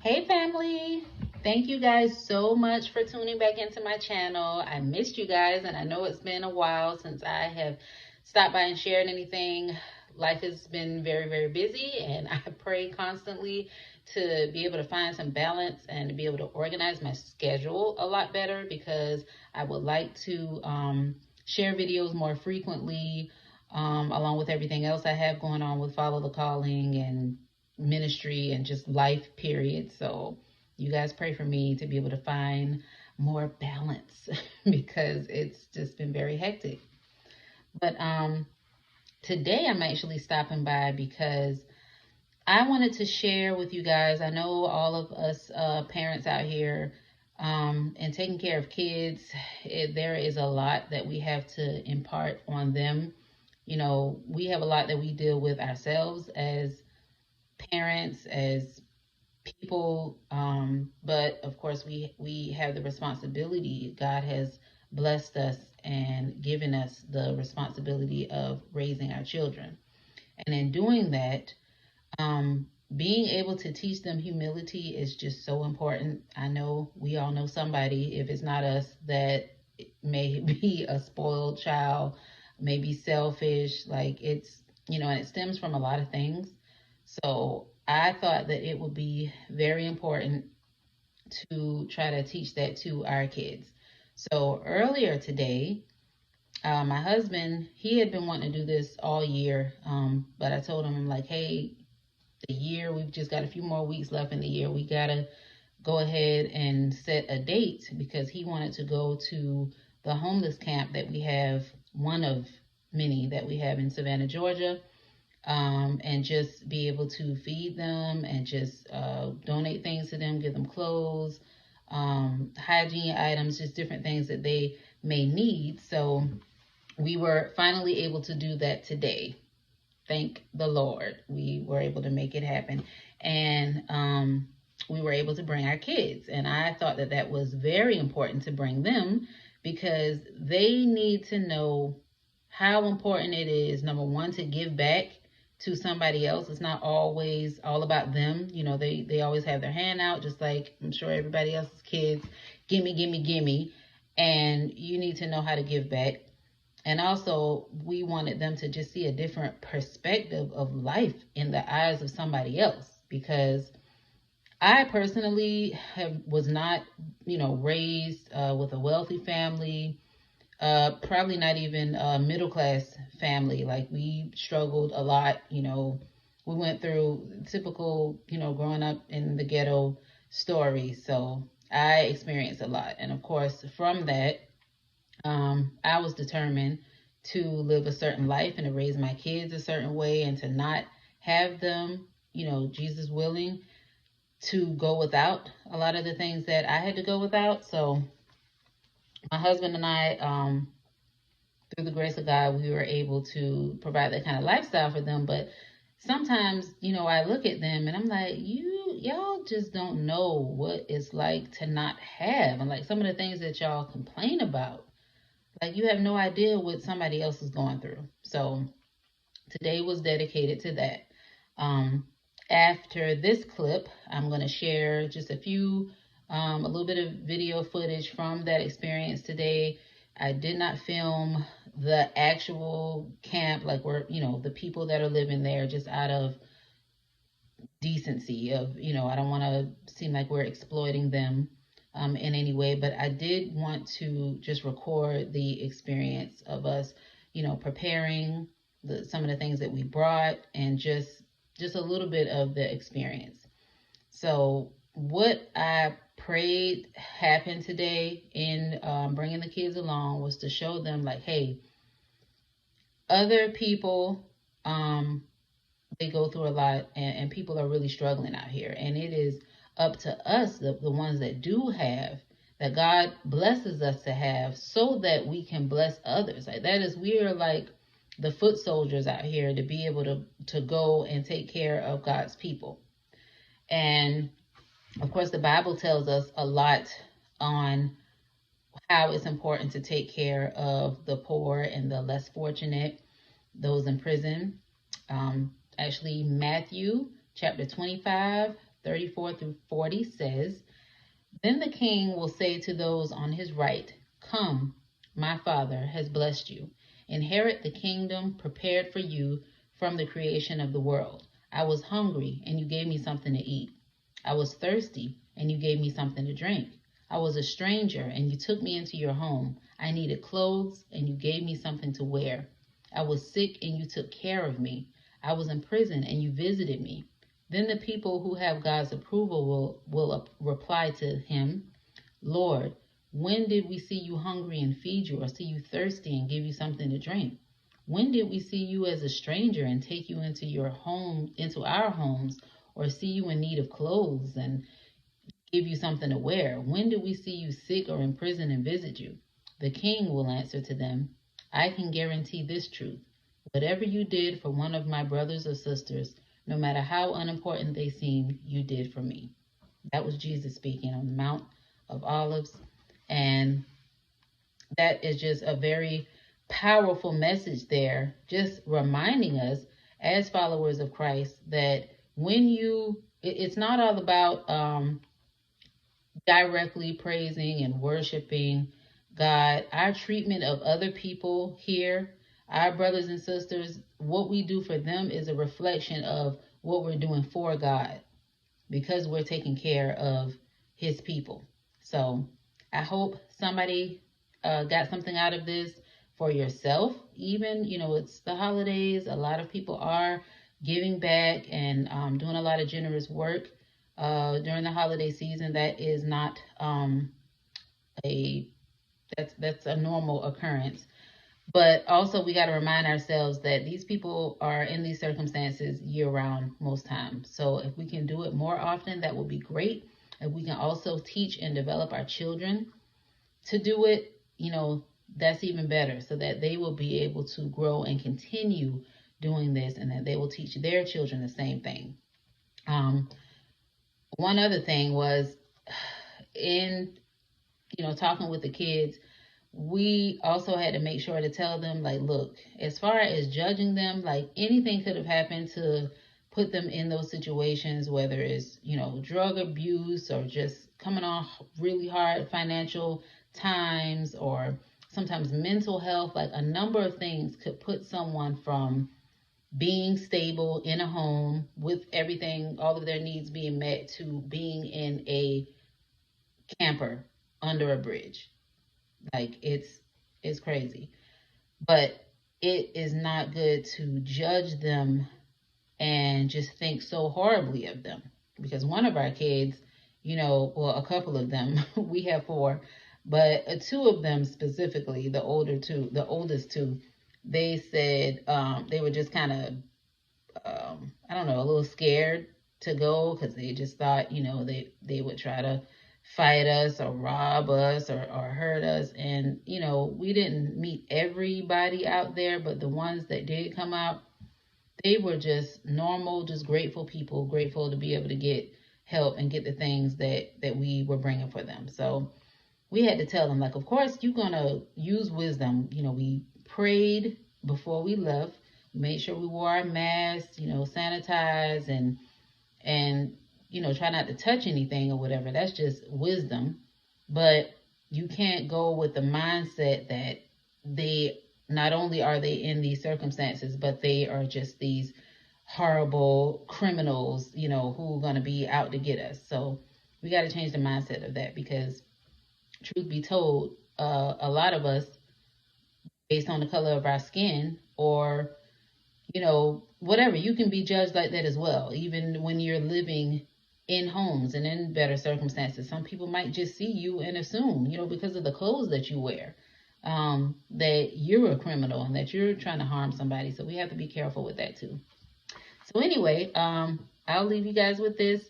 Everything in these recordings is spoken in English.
Hey family, thank you guys so much for tuning back into my channel. I missed you guys and I know it's been a while since I have stopped by and shared anything. Life has been very busy and I pray constantly to be able to find some balance and to be able to organize my schedule a lot better, because I would like to share videos more frequently, along with everything else I have going on with Follow the Calling and ministry and just life, period. So you guys pray for me to be able to find more balance because it's just been very hectic. But today I'm actually stopping by because I wanted to share with you guys. I know all of us parents out here, and taking care of kids, there is a lot that we have to impart on them. You know, we have a lot that we deal with ourselves as parents, as people, but of course we have the responsibility. God has blessed us and given us the responsibility of raising our children, and in doing that, being able to teach them humility is just so important. I know we all know somebody, if it's not us, that may be a spoiled child, may be selfish. Like, it's, and it stems from a lot of things. So I thought that it would be very important to try to teach that to our kids. So earlier today, my husband, he had been wanting to do this all year, but I told him, I'm like, hey, the year, we've just got a few more weeks left in the year. We got to go ahead and set a date, because he wanted to go to the homeless camp that we have, one of many that we have in Savannah, Georgia, and just be able to feed them and just donate things to them, give them clothes, hygiene items, just different things that they may need. So we were finally able to do that today. Thank the Lord. We were able to make it happen. And we were able to bring our kids. And I thought that that was very important to bring them, because they need to know how important it is, number one, to give back to somebody else. It's not always all about them. You know, they always have their hand out, just like I'm sure everybody else's kids. Gimme, gimme, gimme. And you need to know how to give back. And also, we wanted them to just see a different perspective of life in the eyes of somebody else, because I personally was not, raised with a wealthy family, probably not even a middle class family. Like, we struggled a lot. We went through typical, growing up in the ghetto story. So I experienced a lot. And of course, from that, I was determined to live a certain life and to raise my kids a certain way, and to not have them, Jesus willing, to go without a lot of the things that I had to go without. So my husband and I, through the grace of God, we were able to provide that kind of lifestyle for them. But sometimes, I look at them and I'm like, y'all just don't know what it's like to not have. And like, some of the things that y'all complain about, like, you have no idea what somebody else is going through. So today was dedicated to that. After this clip, I'm going to share just a little bit of video footage from that experience today. I did not film the actual camp, like, where, the people that are living there, just out of decency of, I don't want to seem like we're exploiting them in any way, but I did want to just record the experience of us, preparing some of the things that we brought, and just a little bit of the experience. So what I prayed happened today in bringing the kids along was to show them, like, hey, other people, they go through a lot, and people are really struggling out here. And it is up to us, the ones that do have, that God blesses us to have, so that we can bless others. Like, that is, we are like the foot soldiers out here, to be able to go and take care of God's people. And of course, the Bible tells us a lot on how it's important to take care of the poor and the less fortunate, those in prison. Actually, Matthew chapter 25, 34 through 40 says, "Then the king will say to those on his right, 'Come, my father has blessed you. Inherit the kingdom prepared for you from the creation of the world. I was hungry, and you gave me something to eat. I was thirsty, and you gave me something to drink. I was a stranger, and you took me into your home. I needed clothes, and you gave me something to wear. I was sick, and you took care of me. I was in prison, and you visited me.' Then the people who have God's approval will reply to him, 'Lord, when did we see you hungry and feed you, or see you thirsty and give you something to drink? When did we see you as a stranger and take you into our homes, or see you in need of clothes and give you something to wear? When did we see you sick or in prison and visit you?' The king will answer to them, 'I can guarantee this truth. Whatever you did for one of my brothers or sisters, no matter how unimportant they seemed, you did for me.'" That was Jesus speaking on the Mount of Olives. And that is just a very powerful message there, just reminding us as followers of Christ that it's not all about directly praising and worshiping God. Our treatment of other people here, our brothers and sisters, what we do for them is a reflection of what we're doing for God, because we're taking care of his people. So I hope somebody got something out of this for yourself. Even, it's the holidays. A lot of people are giving back and doing a lot of generous work during the holiday season. That is not that's a normal occurrence. But also we got to remind ourselves that these people are in these circumstances year round most times. So if we can do it more often, that would be great. If we can also teach and develop our children to do it, that's even better, so that they will be able to grow and continue doing this, and that they will teach their children the same thing. One other thing was in, talking with the kids, we also had to make sure to tell them, like, look, as far as judging them, like, anything could have happened to put them in those situations, whether it's, drug abuse or just coming off really hard financial times, or sometimes mental health. Like, a number of things could put someone from being stable in a home with everything, all of their needs being met, to being in a camper under a bridge. Like, it's crazy. But it is not good to judge them and just think so horribly of them. Because one of our kids, a couple of them, we have 4, but 2 of them specifically, the oldest two, they said they were just kind of, I don't know, a little scared to go, because they just thought, they would try to fight us or rob us or hurt us. And, we didn't meet everybody out there, but the ones that did come out, they were just normal, just grateful people, grateful to be able to get help and get the things that we were bringing for them. So we had to tell them, like, of course, you're going to use wisdom. We prayed before we left, made sure we wore our masks, sanitize, and try not to touch anything or whatever. That's just wisdom. But you can't go with the mindset that they, not only are they in these circumstances, but they are just these horrible criminals, who are going to be out to get us. So we got to change the mindset of that, because truth be told, a lot of us, based on the color of our skin, or, whatever, you can be judged like that as well, even when you're living in homes and in better circumstances. Some people might just see you and assume, because of the clothes that you wear, that you're a criminal and that you're trying to harm somebody. So we have to be careful with that too. So anyway, I'll leave you guys with this.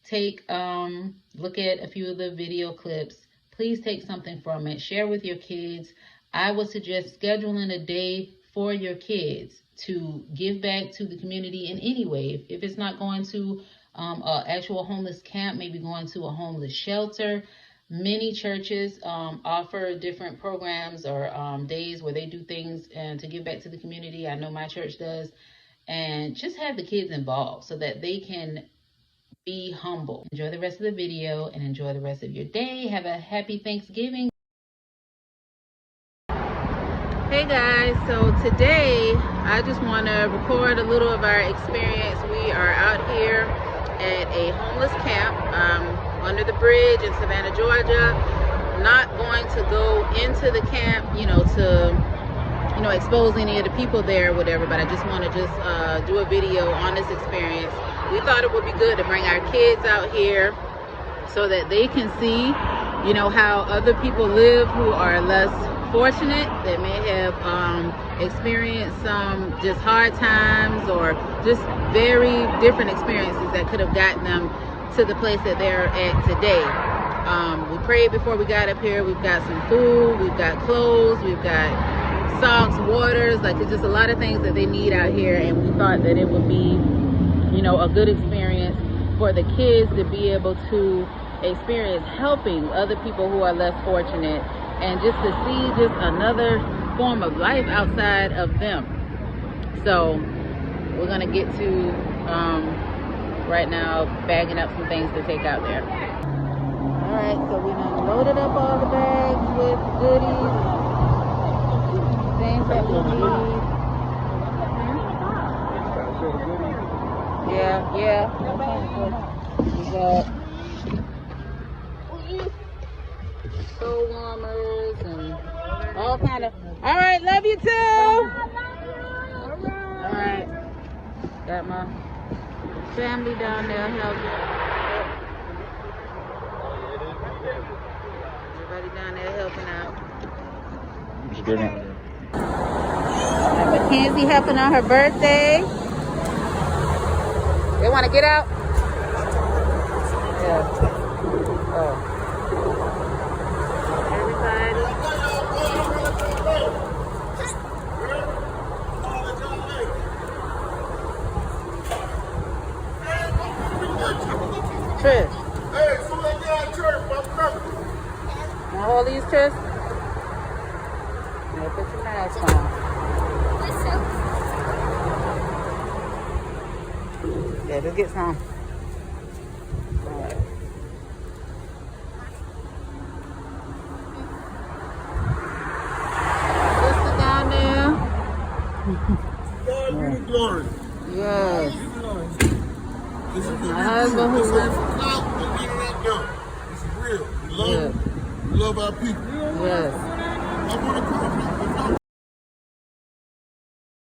Look at a few of the video clips. Please take something from it. Share with your kids. I would suggest scheduling a day for your kids to give back to the community in any way. If it's not going to an actual homeless camp, maybe going to a homeless shelter. Many churches offer different programs or days where they do things to give back to the community. I know my church does. And just have the kids involved so that they can be humble. Enjoy the rest of the video and enjoy the rest of your day. Have a happy Thanksgiving. Hey guys, so today I just want to record a little of our experience. We are out here at a homeless camp under the bridge in Savannah, Georgia. Not going to go into the camp, to expose any of the people there or whatever, but I just want to do a video on this experience. We thought it would be good to bring our kids out here so that they can see, how other people live who are less fortunate, that may have experienced some just hard times or just very different experiences that could have gotten them to the place that they're at today. We prayed before we got up here. We've got some food, we've got clothes, we've got socks, waters, it's just a lot of things that they need out here, and we thought that it would be, a good experience for the kids to be able to experience helping other people who are less fortunate, and just to see just another form of life outside of them. So we're gonna get to right now bagging up some things to take out there. All right, so we done loaded up all the bags with goodies, things that we need. Yeah. We got soul warmers and all kind of. All right, love you too. All right, got my family down there helping. Everybody down there helping out. Got Mackenzie helping on her birthday. They want to get out? Yeah. Oh. Everybody. Trish. Hey, so they got church, I'm coming. Want to hold these, Trish? Yeah, put your mask on. Yeah, just get some. Alright. Sister down there. God be the glory. Yes. This is My husband who lives. This is real. We love our people. Yes. I want to come